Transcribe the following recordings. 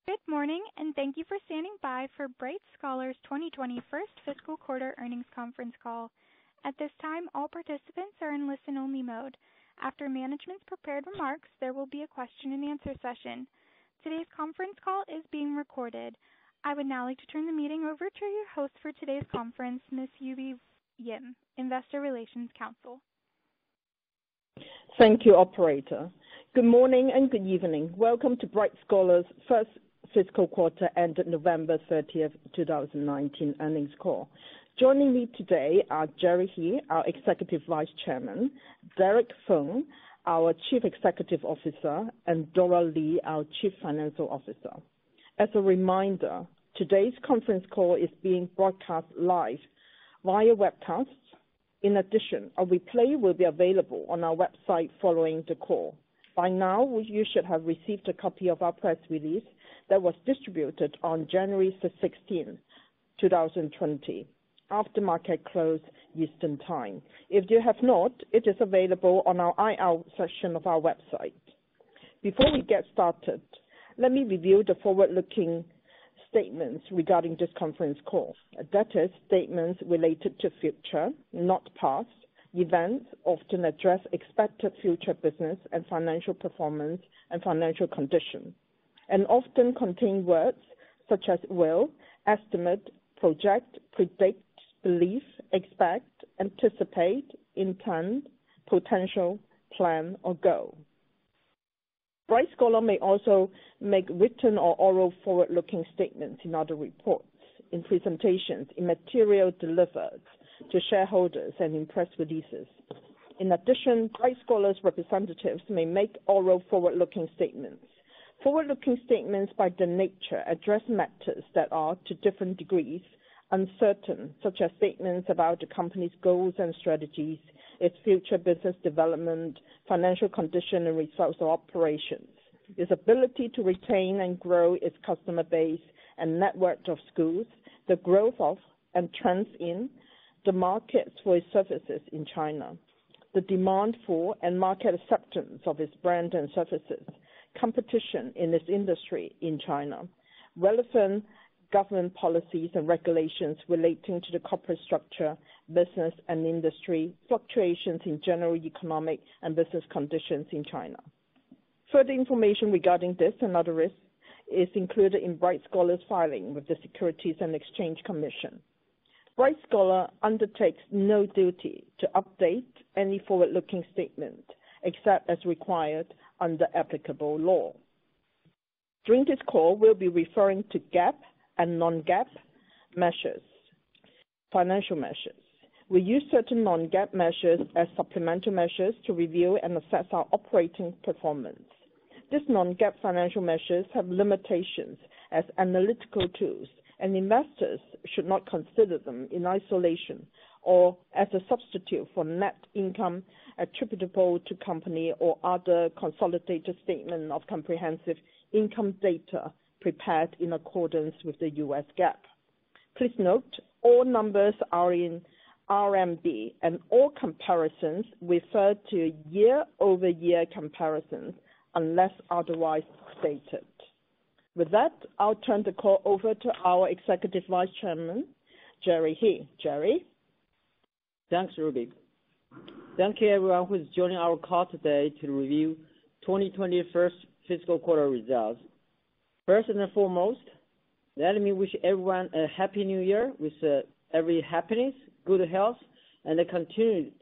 Good morning, and thank you for standing by for Bright Scholar's 2020 first fiscal quarter earnings conference call. At this time, all participants are in listen-only mode. After management's prepared remarks, there will be a question-and-answer session. Today's conference call is being recorded. I would now like to turn the meeting over to your host for today's conference, Ms. Yubi Yim, Investor Relations Counsel. Thank you, Operator. Good morning and good evening. Welcome to Bright Scholar's first fiscal quarter ended November 30th, 2019 earnings call. Joining me today are Jerry He, our Executive Vice Chairman, Derek Feng, our Chief Executive Officer, and Dora Lee, our Chief Financial Officer. As a reminder, today's conference call is being broadcast live via webcast. In addition, a replay will be available on our website following the call. By now, you should have received a copy of our press release that was distributed on January 16, 2020, after market close Eastern Time. If you have not, it is available on our IR section of our website. Before we get started, let me review the forward-looking statements regarding this conference call. That is, statements related to future, not past, events often address expected future business and financial performance and financial condition, and often contain words such as will, estimate, project, predict, believe, expect, anticipate, intend, potential, plan, or goal. Bright Scholar may also make written or oral forward-looking statements in other reports, in presentations, in material delivered to shareholders, and in press releases. In addition, Bright Scholar's representatives may make oral forward-looking statements. Forward-looking statements by their nature address matters that are, to different degrees, uncertain, such as statements about the company's goals and strategies, its future business development, financial condition and results of operations, its ability to retain and grow its customer base and network of schools, the growth of and trends in the markets for its services in China, the demand for and market acceptance of its brand and services, competition in its industry in China, relevant government policies and regulations relating to the corporate structure, business and industry, fluctuations in general economic and business conditions in China. Further information regarding this and other risks is included in Bright Scholar's filing with the Securities and Exchange Commission. Bright Scholar undertakes no duty to update any forward-looking statement except as required under applicable law. During this call, we'll be referring to GAAP and non-GAAP measures, financial measures. We use certain non-GAAP measures as supplemental measures to review and assess our operating performance. These non-GAAP financial measures have limitations as analytical tools, and investors should not consider them in isolation or as a substitute for net income attributable to company or other consolidated statement of comprehensive income data prepared in accordance with the U.S. GAAP. Please note, all numbers are in RMB and all comparisons refer to year-over-year comparisons unless otherwise stated. With that, I'll turn the call over to our Executive Vice Chairman, Jerry He. Jerry? Thanks, Ruby. Thank you everyone who is joining our call today to review 2020 first fiscal quarter results. First and foremost, let me wish everyone a happy new year with every happiness, good health, and a continued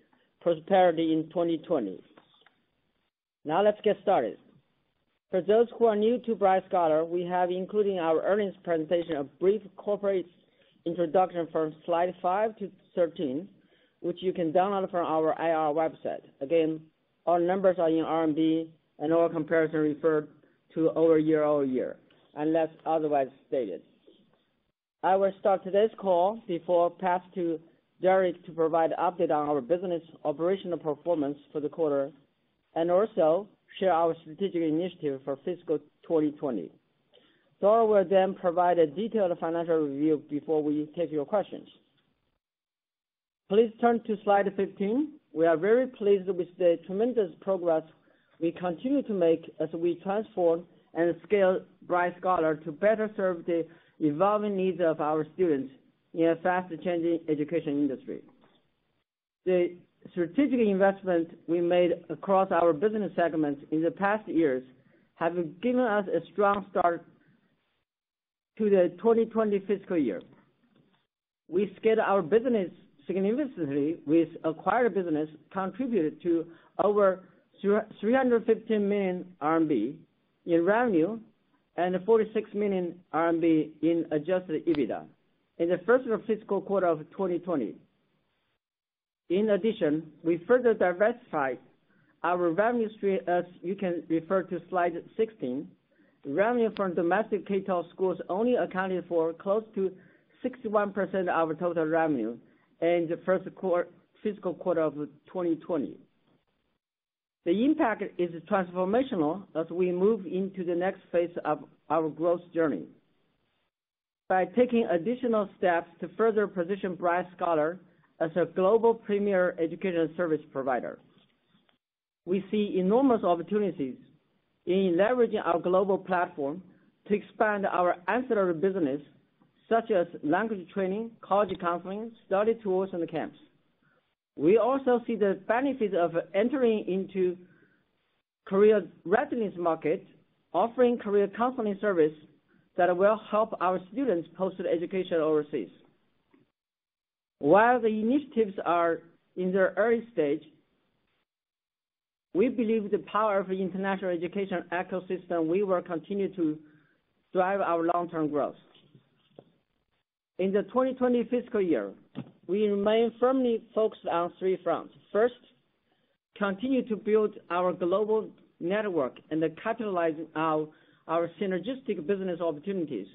prosperity in 2020. Now let's get started. For those who are new to Bright Scholar, we have included in our earnings presentation a brief corporate introduction from slide 5 to 13, which you can download from our IR website. Again, all numbers are in RMB and all comparisons refer to over year, unless otherwise stated. I will start today's call before pass to Derek to provide an update on our business operational performance for the quarter and also share our strategic initiative for fiscal 2020. Dora will then provide a detailed financial review before we take your questions. Please turn to slide 15. We are very pleased with the tremendous progress we continue to make as we transform and scale Bright Scholar to better serve the evolving needs of our students in a fast-changing education industry. The strategic investment we made across our business segments in the past years have given us a strong start to the 2020 fiscal year. We scaled our business significantly with acquired business contributed to over 315 million RMB in revenue and 46 million RMB in adjusted EBITDA in the first fiscal quarter of 2020. In addition, we further diversified our revenue stream, as you can refer to slide 16. Revenue from domestic K-12 schools only accounted for close to 61% of our total revenue in the first fiscal quarter of 2020. The impact is transformational as we move into the next phase of our growth journey. By taking additional steps to further position Bright Scholar as a global premier education service provider, we see enormous opportunities in leveraging our global platform to expand our ancillary business, such as language training, college counseling, study tours, and camps. We also see the benefits of entering into career readiness market, offering career counseling service that will help our students post-education overseas. While the initiatives are in their early stage, we believe the power of the international education ecosystem will continue to drive our long-term growth. In the 2020 fiscal year, we remain firmly focused on three fronts. First, continue to build our global network and capitalize on our synergistic business opportunities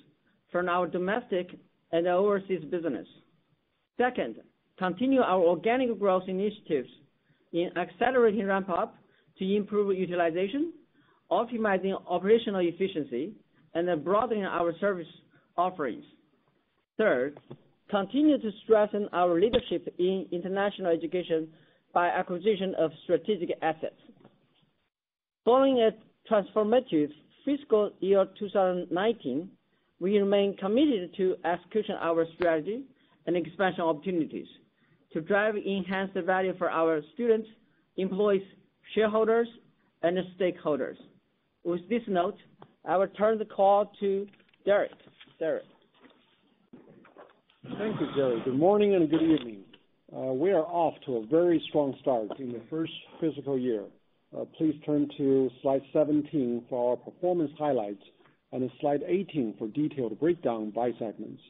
from our domestic and overseas business. Second, continue our organic growth initiatives in accelerating ramp-up to improve utilization, optimizing operational efficiency, and broadening our service offerings. Third, continue to strengthen our leadership in international education by acquisition of strategic assets. Following a transformative fiscal year 2019, we remain committed to execution our strategy and expansion opportunities to drive enhanced value for our students, employees, shareholders, and stakeholders. With this note, I will turn the call to Derek. Derek. Thank you, Jerry. Good morning and good evening. We are off to a very strong start in the first fiscal year. Please turn to slide 17 for our performance highlights and slide 18 for detailed breakdown by segments.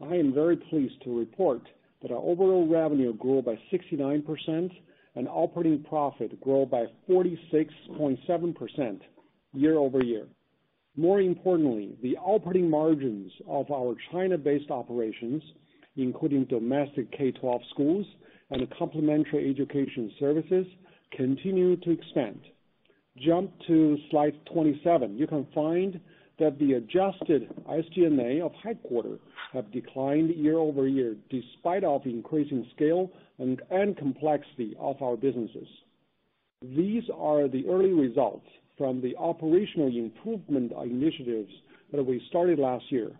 I am very pleased to report that our overall revenue grew by 69% and operating profit grew by 46.7% year over year. More importantly, the operating margins of our China-based operations, including domestic K-12 schools and complementary education services, continue to expand. Jump to slide 27. You can find that the adjusted SG&A of headquarters have declined year over year despite of increasing scale and complexity of our businesses. These are the early results from the operational improvement initiatives that we started last year.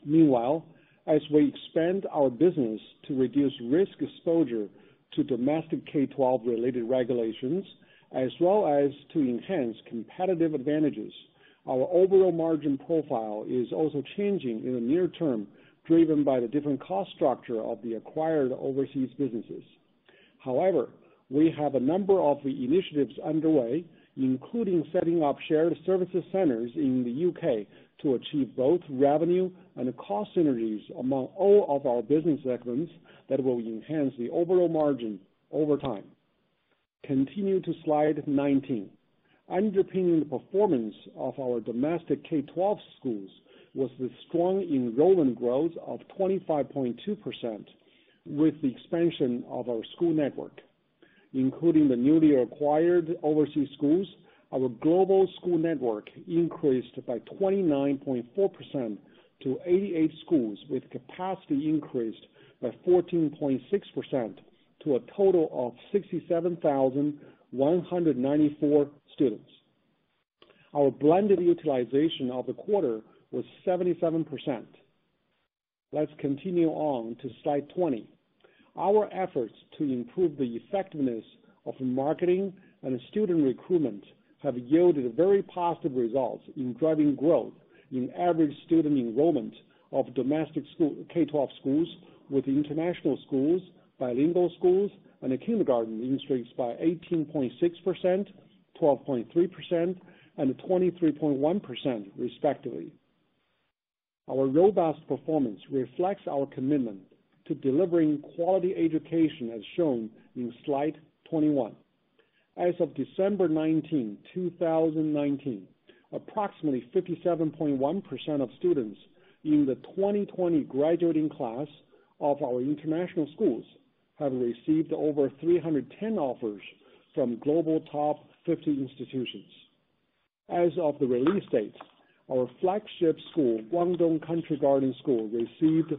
Meanwhile, as we expand our business to reduce risk exposure to domestic K-12 related regulations, as well as to enhance competitive advantages, our overall margin profile is also changing in the near term, driven by the different cost structure of the acquired overseas businesses. However, we have a number of initiatives underway, including setting up shared services centers in the UK to achieve both revenue and cost synergies among all of our business segments that will enhance the overall margin over time. Continue to slide 19. Underpinning the performance of our domestic K-12 schools was the strong enrollment growth of 25.2% with the expansion of our school network. Including the newly acquired overseas schools, our global school network increased by 29.4% to 88 schools, with capacity increased by 14.6% to a total of 67,194 students. Our blended utilization of the quarter was 77%. Let's continue on to slide 20. Our efforts to improve the effectiveness of marketing and student recruitment have yielded very positive results in driving growth in average student enrollment of domestic K-12 schools with international schools, bilingual schools, and kindergarten increased by 18.6%, 12.3%, and 23.1% respectively. Our robust performance reflects our commitment to delivering quality education as shown in slide 21. As of December 19, 2019, approximately 57.1% of students in the 2020 graduating class of our international schools have received over 310 offers from global top 50 institutions. As of the release date, our flagship school, Guangdong Country Garden School, received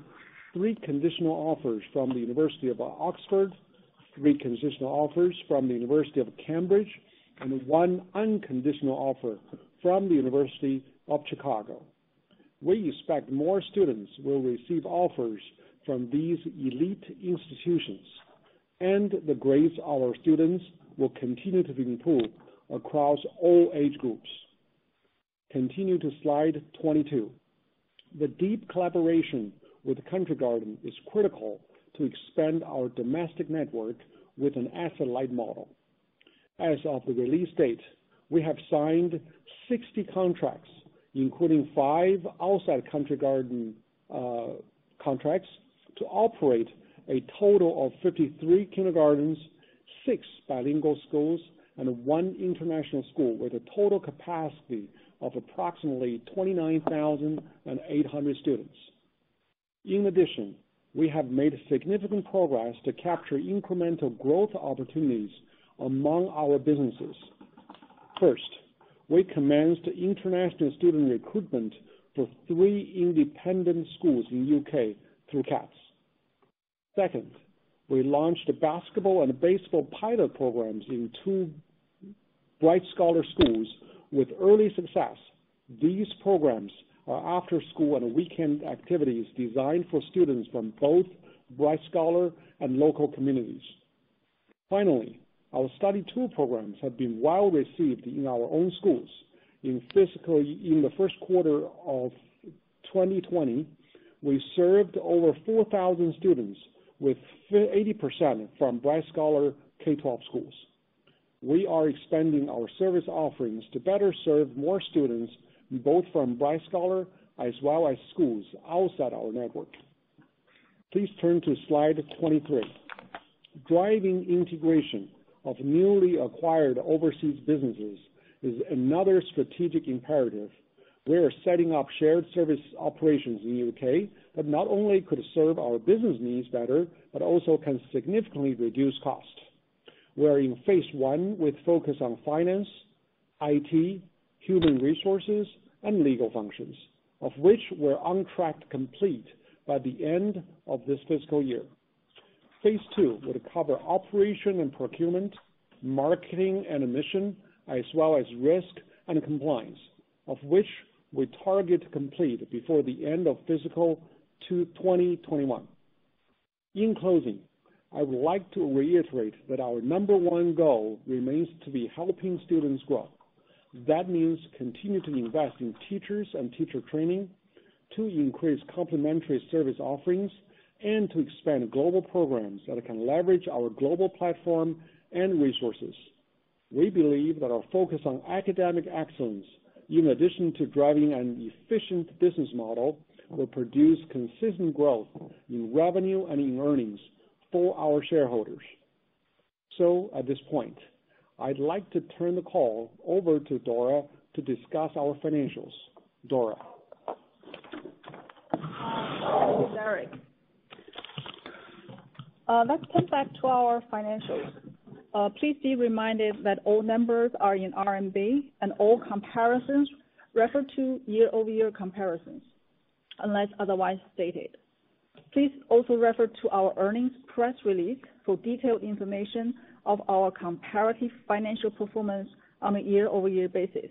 3 conditional offers from the University of Oxford, 3 conditional offers from the University of Cambridge, and 1 unconditional offer from the University of Chicago. We expect more students will receive offers from these elite institutions, and the grades of our students will continue to improve across all age groups. Continue to slide 22. The deep collaboration with Country Garden is critical to expand our domestic network with an asset-light model. As of the release date, we have signed 60 contracts, including 5 outside Country Garden contracts, to operate a total of 53 kindergartens, 6 bilingual schools, and 1 international school with a total capacity of approximately 29,800 students. In addition, we have made significant progress to capture incremental growth opportunities among our businesses. First, we commenced international student recruitment for 3 independent schools in UK through CATS. Second, we launched basketball and baseball pilot programs in 2 Bright Scholar schools with early success. These programs are after-school and weekend activities designed for students from both Bright Scholar and local communities. Finally, our study tour programs have been well received in our own schools. In the first quarter of 2020, we served over 4,000 students, with 80% from Bright Scholar K-12 schools. We are expanding our service offerings to better serve more students, both from Bright Scholar as well as schools outside our network. Please turn to slide 23. Driving integration of newly acquired overseas businesses is another strategic imperative. We are setting up shared service operations in the UK that not only could serve our business needs better, but also can significantly reduce cost. We are in phase 1 with focus on finance, IT, human resources, and legal functions, of which we're on track to complete by the end of this fiscal year. Phase 2 would cover operation and procurement, marketing and admission, as well as risk and compliance, of which we target to complete before the end of fiscal 2021. In closing, I would like to reiterate that our number 1 goal remains to be helping students grow. That means continue to invest in teachers and teacher training, to increase complementary service offerings, and to expand global programs that can leverage our global platform and resources. We believe that our focus on academic excellence, in addition to driving an efficient business model, will produce consistent growth in revenue and in earnings for our shareholders. So at this point, I'd like to turn the call over to Dora to discuss our financials. Dora. Thank you, Derek. Let's turn back to our financials. Please be reminded that all numbers are in RMB and all comparisons refer to year-over-year comparisons, unless otherwise stated. Please also refer to our earnings press release for detailed information of our comparative financial performance on a year-over-year basis.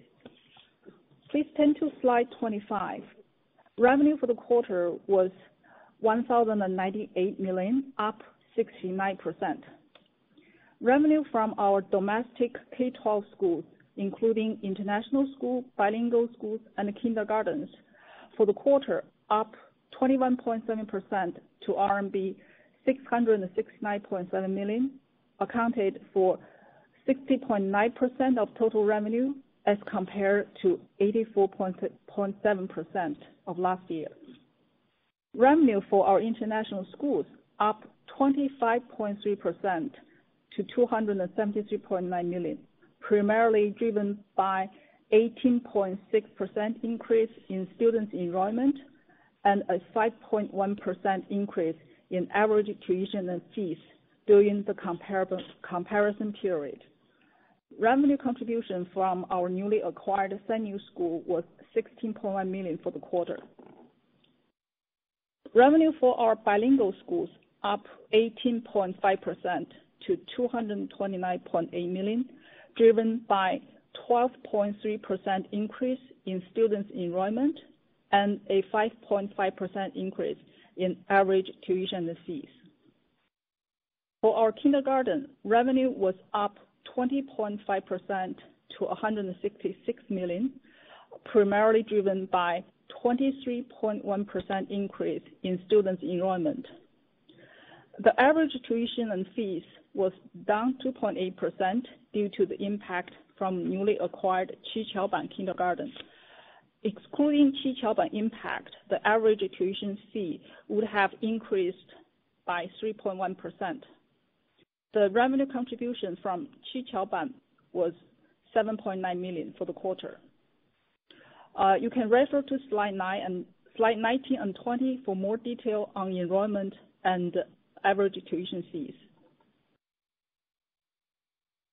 Please turn to slide 25. Revenue for the quarter was 1,098 million, up 69%. Revenue from our domestic K-12 schools, including international school, bilingual schools, and kindergartens, for the quarter up 21.7% to RMB 669.7 million, accounted for 60.9% of total revenue as compared to 84.7% of last year. Revenue for our international schools up 25.3% to 273.9 million, primarily driven by 18.6% increase in student enrollment and a 5.1% increase in average tuition and fees during the comparison period. Revenue contribution from our newly acquired Feng school was 16.1 million for the quarter. Revenue for our bilingual schools up 18.5% to 229.8 million, driven by 12.3% increase in students enrollment and a 5.5% increase in average tuition and fees. For our kindergarten, revenue was up 20.5% to 166 million, primarily driven by 23.1% increase in students enrollment. The average tuition and fees was down 2.8% due to the impact from newly acquired Qiqiaoban kindergarten. Excluding Qiqiaoban impact, the average tuition fee would have increased by 3.1%. The revenue contribution from Qiqiaoban was 7.9 million for the quarter. You can refer to slide 19 and 20 for more detail on enrollment and average tuition fees.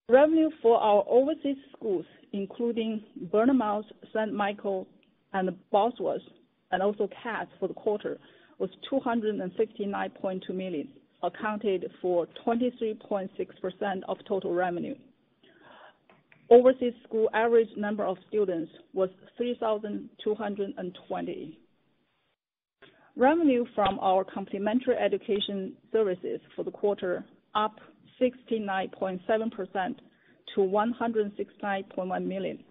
Revenue for our overseas schools, including Bournemouth, St. Michael, and Bosworth, and also CATS for the quarter, was 259.2 million, accounted for 23.6% of total revenue. Overseas school average number of students was 3,220. Revenue from our complementary education services for the quarter up 69.7% to 169.1 million,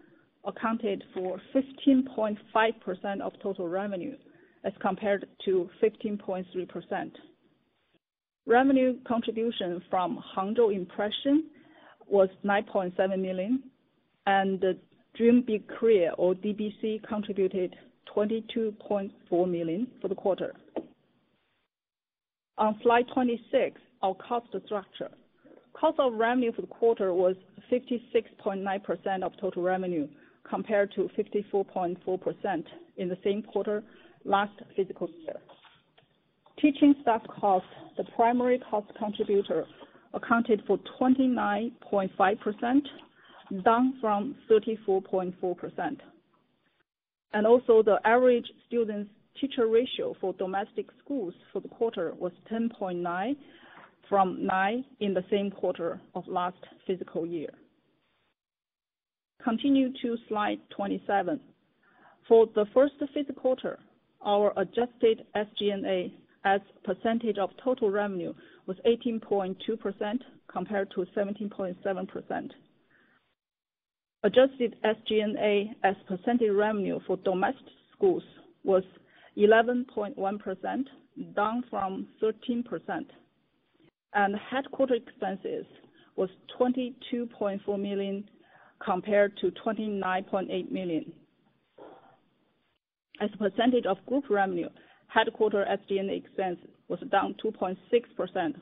accounted for 15.5% of total revenue as compared to 15.3%. Revenue contribution from Hangzhou Impression was 9.7 million, and Dream Big Korea, or DBC, contributed 22.4 million for the quarter. On slide 26, our cost structure. Cost of revenue for the quarter was 56.9% of total revenue, compared to 54.4% in the same quarter last fiscal year. Teaching staff costs, the primary cost contributor, accounted for 29.5%, down from 34.4%. And also the average student-teacher ratio for domestic schools for the quarter was 10.9, from 9 in the same quarter of last fiscal year. Continue to slide 27. For the first fiscal quarter, our adjusted SG&A as percentage of total revenue was 18.2% compared to 17.7%. Adjusted SG&A as percentage revenue for domestic schools was 11.1%, down from 13%. And headquarter expenses was 22.4 million compared to 29.8 million. As a percentage of group revenue, headquarter SG&A expense was down 2.6%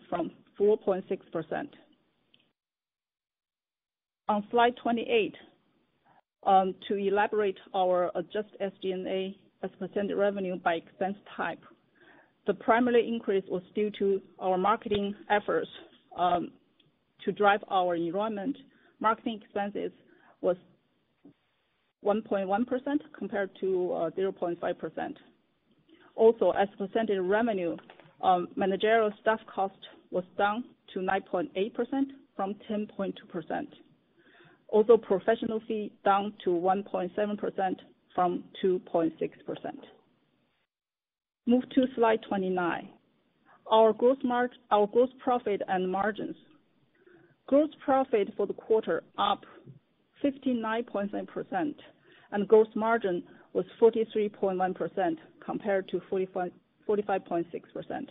from 4.6%. On slide 28, to elaborate our adjusted SG&A as percentage revenue by expense type, the primary increase was due to our marketing efforts to drive our enrollment. Marketing expenses was 1.1% compared to 0.5%. Also, as a percentage of revenue, managerial staff cost was down to 9.8% from 10.2%. Also, professional fee down to 1.7% from 2.6%. Move to slide 29. Our gross profit and margins. Gross profit for the quarter up 59.9%, and gross margin was 43.1% compared to 45.6%.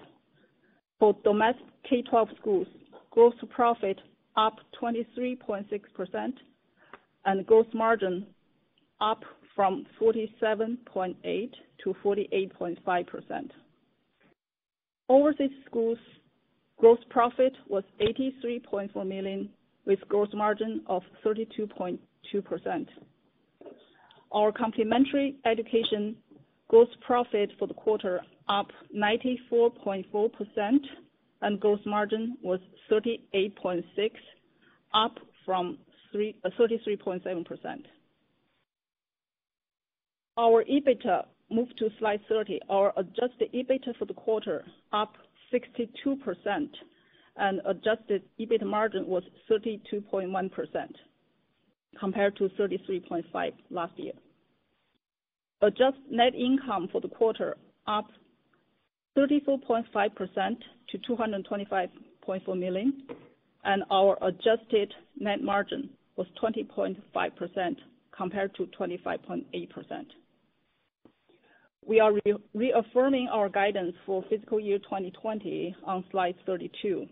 For domestic K-12 schools, gross profit up 23.6%, and gross margin up from 47.8% to 48.5%. Overseas schools gross profit was $83.4 million with gross margin of 32.2%. Our complementary education gross profit for the quarter up 94.4%, and gross margin was 38.6%, up from 33.7%. Our EBITDA, move to slide 30. Our adjusted EBITDA for the quarter up 62%, and adjusted EBITDA margin was 32.1% compared to 33.5% last year. Adjusted net income for the quarter up 34.5% to $225.4 million, and our adjusted net margin was 20.5% compared to 25.8%. We are reaffirming our guidance for fiscal year 2020 on slide 32.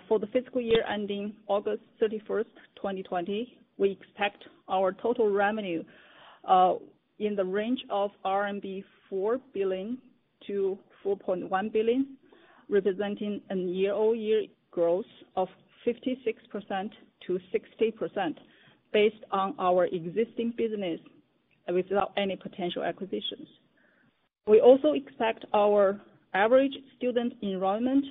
For the fiscal year ending August 31st, 2020, we expect our total revenue in the range of RMB 4 billion to 4.1 billion, representing a year-over-year growth of 56% to 60% based on our existing business without any potential acquisitions. We also expect our average student enrollment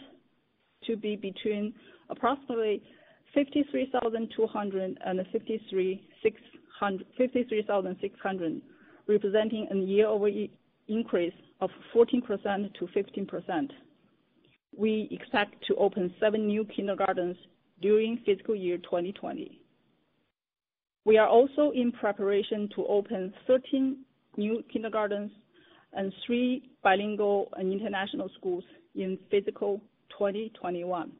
to be between approximately 53,200 and 53,600, representing a year-over-year increase of 14% to 15%. We expect to open 7 new kindergartens during fiscal year 2020. We are also in preparation to open 13 new kindergartens and 3 bilingual and international schools in fiscal 2021.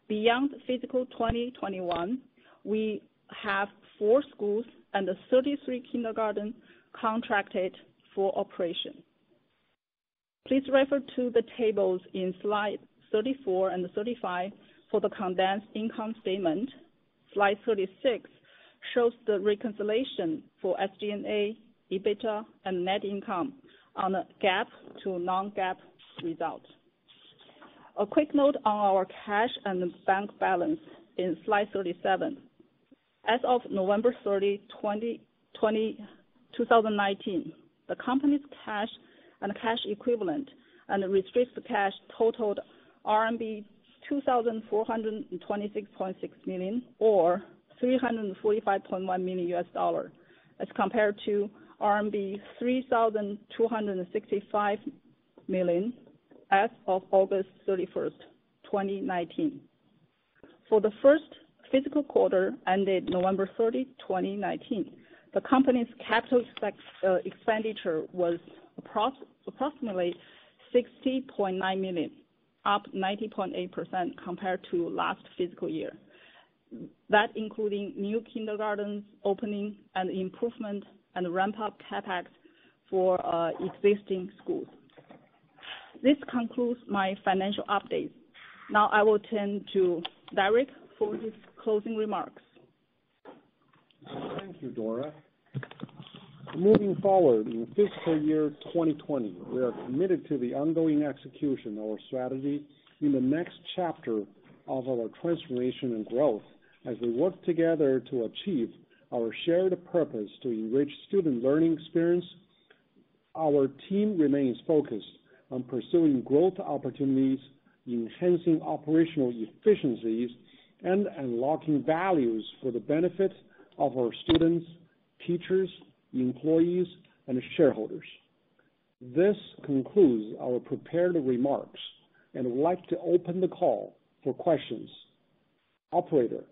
Beyond fiscal 2021, we have 4 schools and 33 kindergartens contracted for operation. Please refer to the tables in slide 34 and 35 for the condensed income statement. Slide 36 shows the reconciliation for SG&A, EBITDA, and net income on a GAAP to non-GAAP results. A quick note on our cash and bank balance in slide 37. As of November 30, 2019, the company's cash and cash equivalent and restricted cash totaled RMB 2,426.6 million or $345.1 million as compared to RMB 3,265 million as of August 31st, 2019. For the first fiscal quarter ended November 30, 2019, the company's capital expenditure was approximately $60.9 million, up 90.8% compared to last fiscal year. That including new kindergartens opening and improvement and ramp-up CapEx for existing schools. This concludes my financial updates. Now I will turn to Derek for his closing remarks. Thank you, Dora. Moving forward in fiscal year 2020, we are committed to the ongoing execution of our strategy in the next chapter of our transformation and growth as we work together to achieve our shared purpose to enrich student learning experience. Our team remains focused on pursuing growth opportunities, enhancing operational efficiencies, and unlocking values for the benefit of our students, teachers, employees, and shareholders. This concludes our prepared remarks, and I'd like to open the call for questions. Operator.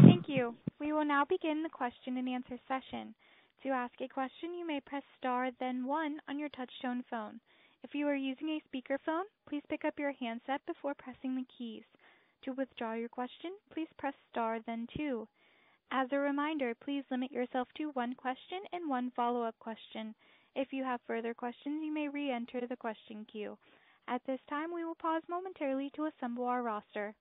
Thank you. We will now begin the question and answer session. To ask a question, you may press star then one on your touchtone phone. If you are using a speakerphone, please pick up your handset before pressing the keys. To withdraw your question, please press star then two. As a reminder, please limit yourself to one question and one follow-up question. If you have further questions, you may re-enter the question queue. At this time, we will pause momentarily to assemble our roster.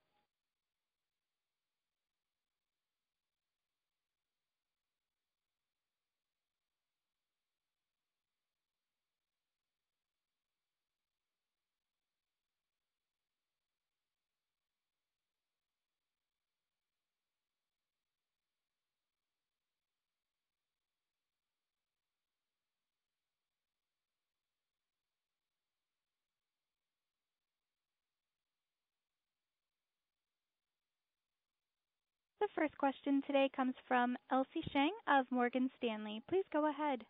The first question today comes from Elsie Sheng of Morgan Stanley. Please go ahead.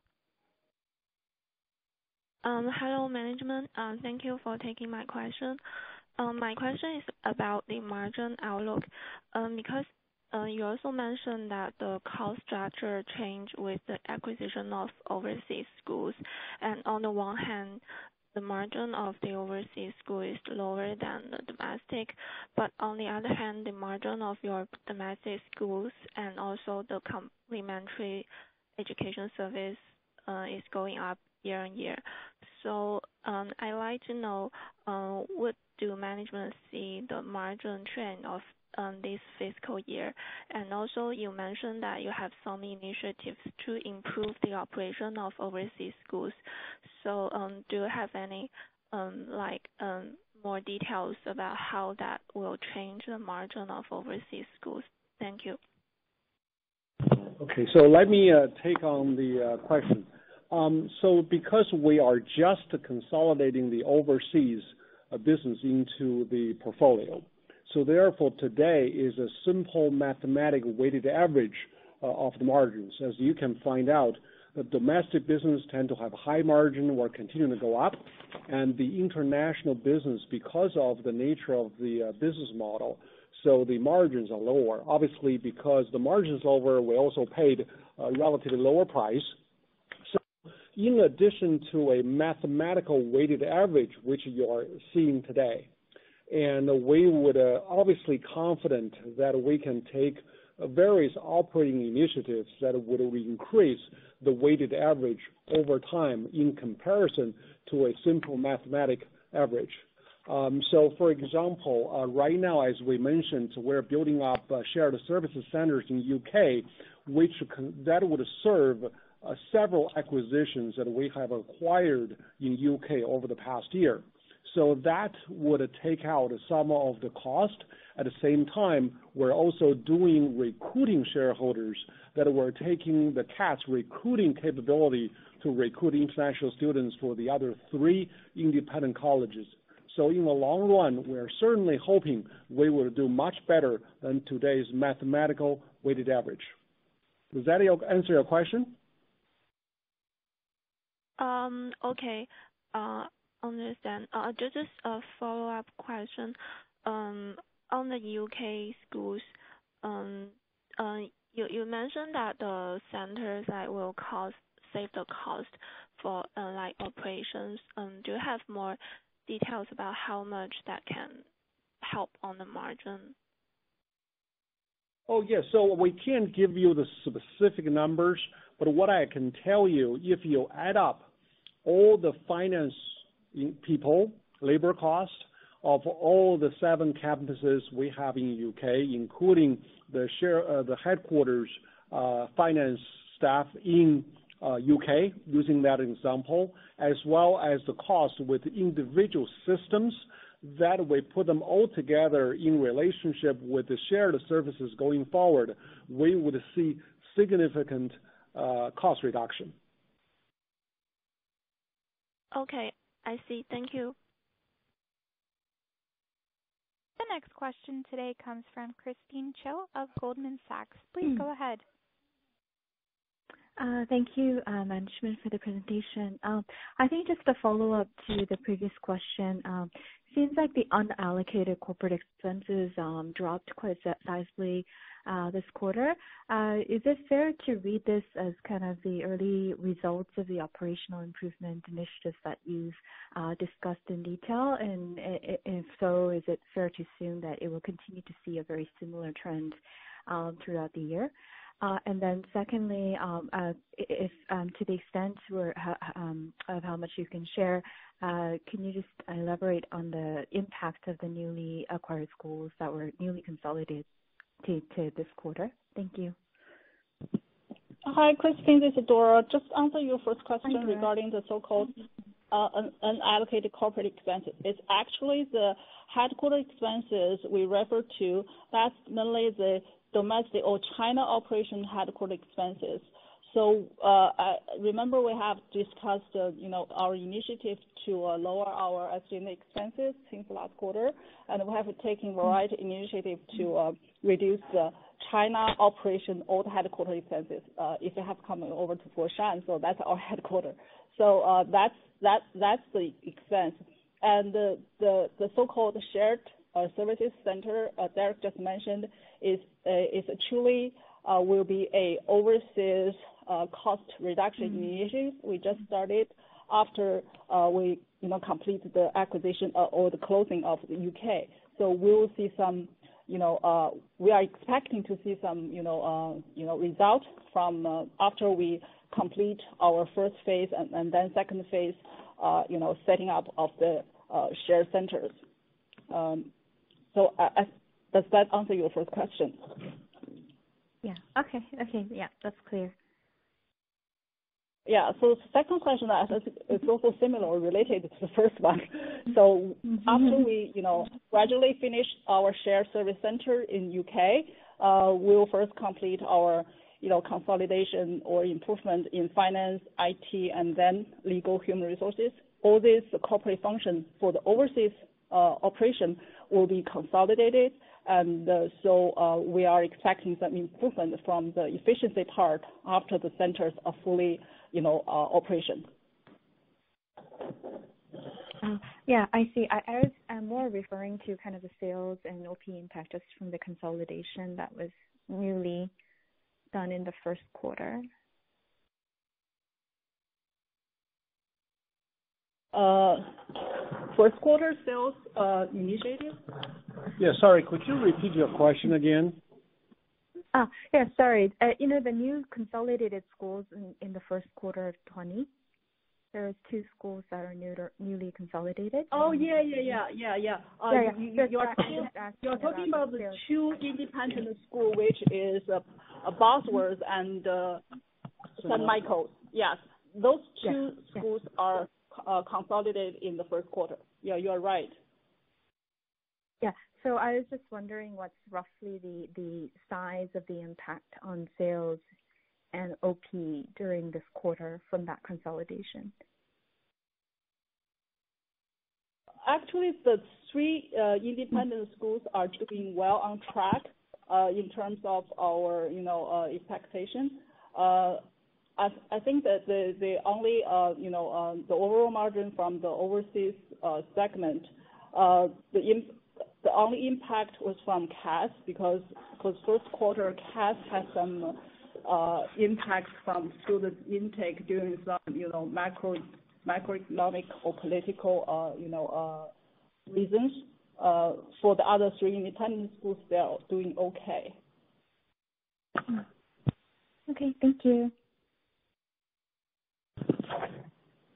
Hello, management. Thank you for taking my question. My question is about the margin outlook, because you also mentioned that the cost structure changed with the acquisition of overseas schools, and on the one hand, the margin of the overseas school is lower than the domestic, but on the other hand, the margin of your domestic schools and also the complementary education service is going up year on year. So I'd like to know what do management see the margin trend of this fiscal year? And also you mentioned that you have some initiatives to improve the operation of overseas schools. So do you have any more details about how that will change the margin of overseas schools? Thank you. Okay, so let me take on the question. So because we are just consolidating the overseas business into the portfolio, so therefore today is a simple mathematical weighted average of the margins. As you can find out, the domestic business tend to have high margin or continuing to go up, and the international business, because of the nature of the business model, so the margins are lower. Obviously, because the margins lower, we also paid a relatively lower price. So in addition to a mathematical weighted average, which you are seeing today, and we would obviously confident that we can take various operating initiatives that would increase the weighted average over time in comparison to a simple mathematic average. So for example, right now, as we mentioned, we're building up shared services centers in UK, which that would serve several acquisitions that we have acquired in UK over the past year. So that would take out some of the cost. At the same time, we're also doing recruiting shareholders that we're taking the CAT's recruiting capability to recruit international students for the other 3 independent colleges. So in the long run, we're certainly hoping we will do much better than today's mathematical weighted average. Does that answer your question? Okay. Understand. Just a follow-up question. On the UK schools, you mentioned that the centers will save the cost for operations. Do you have more details about how much that can help on the margin? Oh, yes. So we can't give you the specific numbers, but what I can tell you, if you add up all the finance people, labor cost of all the 7 campuses we have in UK, including the headquarters finance staff in UK, using that example, as well as the cost with individual systems, that we put them all together in relationship with the shared services going forward, we would see significant cost reduction. Okay, I see. Thank you. The next question today comes from Christine Cho of Goldman Sachs. Please go ahead. Thank you, management, for the presentation. I think just a follow-up to the previous question, seems like the unallocated corporate expenses dropped quite sizably this quarter. Is it fair to read this as kind of the early results of the operational improvement initiatives that you've discussed in detail? And if so, is it fair to assume that it will continue to see a very similar trend throughout the year? And then secondly, if to the extent of how much you can share, can you just elaborate on the impact of the newly acquired schools that were newly consolidated to this quarter? Thank you. Hi, Christine, this is Dora. Just answer your first question Hi, Dora. regarding the so-called unallocated corporate expenses. It's actually the headquarter expenses we refer to. That's mainly the domestic or China operation headquarter expenses. So I remember we have discussed, our initiative to lower our SG&A expenses since last quarter, and we have taken a variety of initiatives to reduce the China operation or the headquarter expenses. If you have come over to Foshan, so that's our headquarter. So that's the expense, and the so-called shared services center Derek just mentioned is truly will be a overseas cost reduction initiative. We just started after we completed the acquisition or the closing of the UK. So we will see some, we are expecting to see some, results from after we complete our first phase and then second phase, setting up of the shared centers. So does that answer your first question? Yeah. Okay. Yeah, that's clear. Yeah. So the second question is also similar or related to the first one. So after we, gradually finish our shared service center in UK, we'll first complete our, consolidation or improvement in finance, IT, and then legal human resources. All these corporate functions for the overseas operation will be consolidated, and so we are expecting some improvement from the efficiency part after the centers are fully, operation. Yeah, I see. I'm more referring to kind of the sales and OP impact just from the consolidation that was newly done in the first quarter. First quarter sales initiative? Yeah, sorry, could you repeat your question again? Yeah, sorry. The new consolidated schools in the first quarter of 2020, there are 2 schools that are newly consolidated. Oh, yeah. You're talking about the 2 independent schools, which is Bosworth and St. Michael's. Yes, those 2 schools are consolidated in the first quarter. Yeah, you are right. Yeah, so I was just wondering what's roughly the size of the impact on sales and OP during this quarter from that consolidation. Actually, the 3 independent schools are doing well on track in terms of our, expectation. I think that the only, the overall margin from the overseas segment, the only impact was from CAS because first quarter CAS has some impact from student intake during some, macroeconomic or political, reasons. For the other 3 independent schools, they are doing okay. Okay, thank you.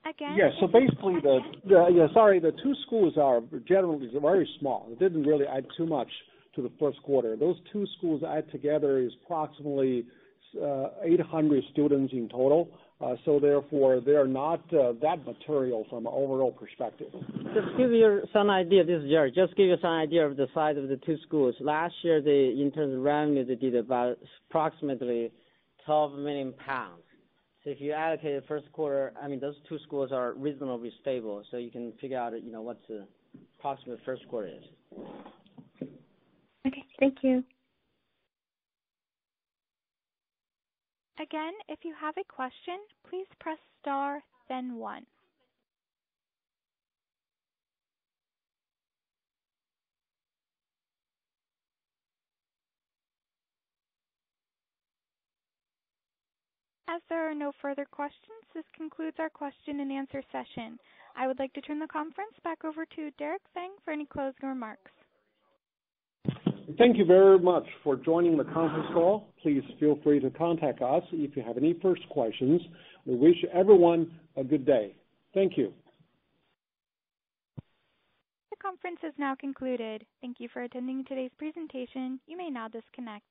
Again? Yeah, so basically the 2 schools are generally very small. It didn't really add too much to the first quarter. Those 2 schools add together is approximately 800 students in total. So therefore, they are not that material from an overall perspective. Just give you some idea, this is Jerry, just give you some idea of the size of the 2 schools. Last year, in terms of revenue, they did about approximately 12 million pounds. So if you allocate the first quarter, those 2 schools are reasonably stable, so you can figure out, what the approximate first quarter is. Okay, thank you. Again, if you have a question, please press star, then 1. As there are no further questions, this concludes our question and answer session. I would like to turn the conference back over to Derek Feng for any closing remarks. Thank you very much for joining the conference call. Please feel free to contact us if you have any first questions. We wish everyone a good day. Thank you. The conference is now concluded. Thank you for attending today's presentation. You may now disconnect.